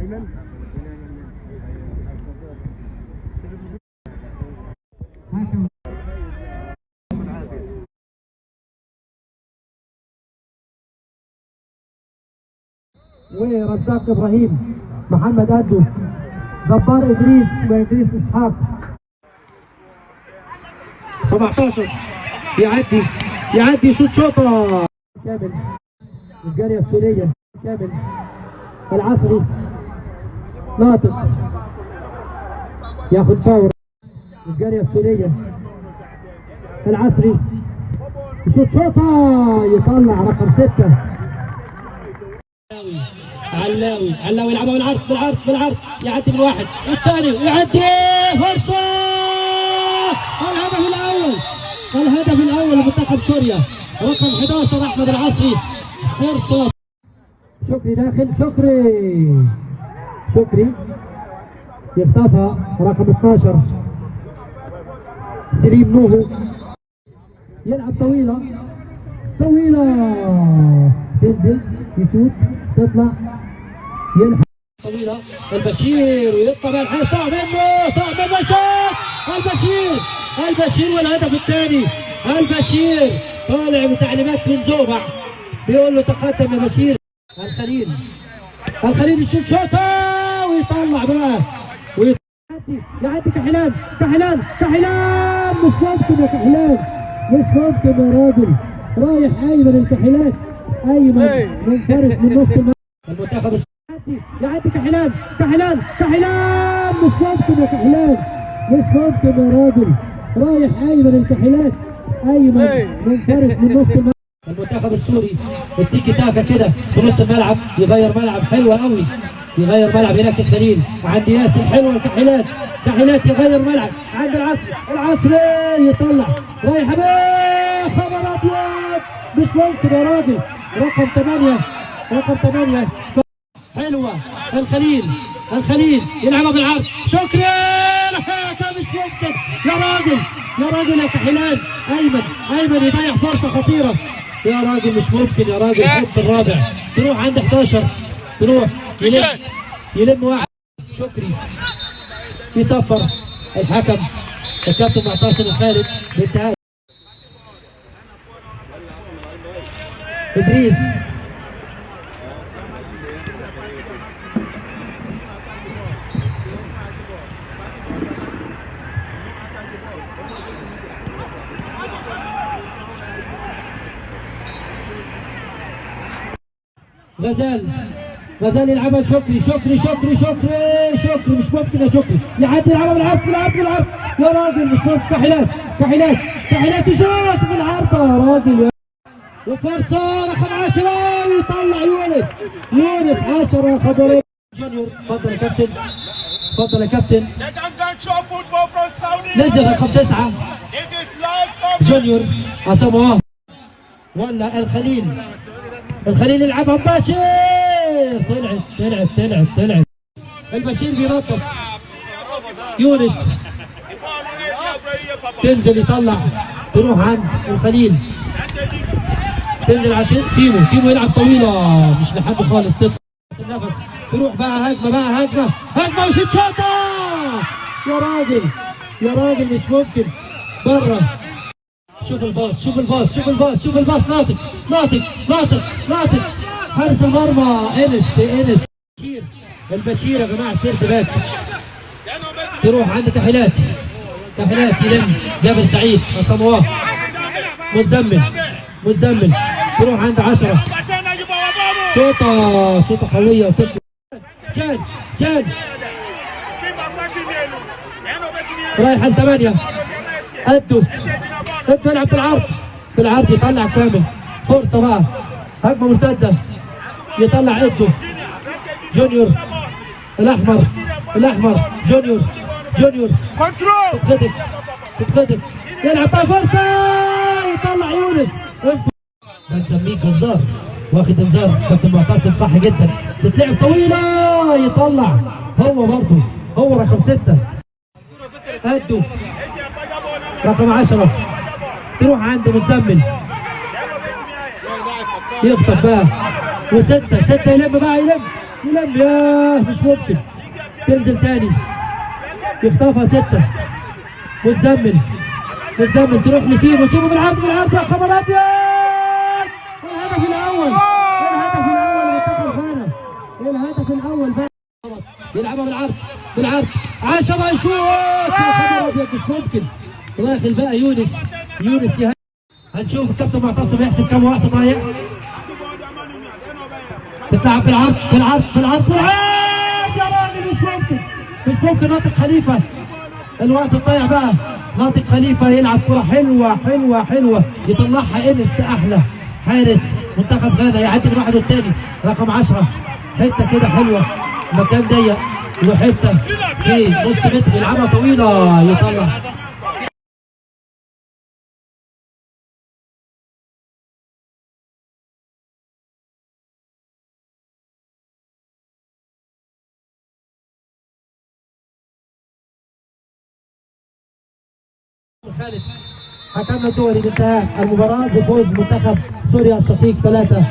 ورزاق ابراهيم، محمد ادو، جبار ادريس وادريس اسحاق. 17 يعدي شوط شوطه كامل. الجاريه السوريه كامل. العصري ناطق ياخذ فاور. الجاريه السوريه العصري شوط شوطه يطلع رقم 6. علاوي يلعبها بالعرض يعدي بالواحد والثاني ويعدي فرصه. الهدف الاول لمنتخب سوريا رقم 11 احمد العصري. فرصه شكري داخل. شكري يخطفها رقم 12 سليم نوهو. يلعب طويله تنزل يشوت تطلع يلحق طويله البشير ويطلع الحارس. طاع منه الشوط. البشير والهدف الثاني. البشير طالع بتعليمات من زوبع بيقول له تقدم يا بشير. الخليل يشوط شوطه ويطلع بقى يعدي كحلان. مش ممكن يا كحلان، مش ممكن يا راجل. رايح ايمن الكحلات، ايمن منفرد من نص المنتخب يعدي كحلان. مش ممكن يا كحلان، مش ممكن يا راجل. رايح ايمن الكحلات، ايمن منفرد من نص المنتخب السوري. التيكي تاكا كده في نص الملعب، يغير ملعب حلوه قوي. يغير ملعب هناك الخليل عند ياسر. حلوه كحلات يغير ملعب عند العصري يطلع رايح بيه. خبر ابيض، مش ممكن يا راجل. رقم 8 حلوه. الخليل يلعبها بالعرض. شكري مش ممكن يا راجل يا كحلان. ايمن يضيع فرصه خطيره يا راجل. مش ممكن يا راجل. الخط الرابع تروح عند 11 تروح يلم واحد. شكري يصفر الحكم الكابتن معتصم الخالد بانتهاء. ادريس غزال يلعبها لشكري. مش ممكن يا شكري. يعدي يلعبها بالعرض يا راجل. مش ممكن. كحلات يشوط بالعرض يا راجل. وفرصه رقم 10 يطلع يونس 10 خبرين. جونيور تفضل يا كابتن. نزل رقم 9 جونيور عصام ولا الخليل يلعبها مباشر. طلعت. البشير بينطط. يونس تنزل يطلع تروح عند الخليل. تنزل على تيمو يلعب طويله مش لحد خالص. تطلع النفس تروح بقى هجمه وشوط شوطه يا راجل. مش ممكن بره. شوف الباص. ناطق حارس المرمى انس. البشير يا جماعه سيرت باك. تروح عند كحلات يلم جابر سعيد عصام مزمل تروح عند 10 شوطه قويه وتطلع. جان رايح على 8 ادو يلعب بالعرض يطلع كامل. فرصه بقى هجمه مرتده يطلع ادو. جونيور الاحمر جونيور تتخطف يلعب بقى فرصه يطلع يونس. ده نسميه جزار واخد انذار كابتن معتصم صح جدا. تتلعب طويله يطلع هو رقم 6 ادو. رقم 10 تروح عند مزمل يخطف بقى. و6 يلم يلم، ياه مش ممكن. تنزل تاني يخطفها 6. متزمل تروح لكيمو، كيمو بالعرض يا خبر ابيض. الهدف الاول لمنتخب غانا، الهدف الاول بقى. يلعبها بالعرض 10 يشوط. يا خبر ابيض مش ممكن. داخل بقى يونس هنشوف الكابتن معتصم يحسب كم وقت ضايع. تتلعب بالعرض يا راجل مش ممكن. ناطق خليفه الوقت الضايع بقى. ناطق خليفه يلعب كره حلوه يطلعها انست احلى حارس منتخب غانا. يعدي من واحد والتاني رقم 10. حته كده حلوه، مكان ضيق وحته في نص متر يلعبها طويله يطلع. خالد حكمنا الدولي بانتهاء المباراة بفوز منتخب سوريا الشقيق 3.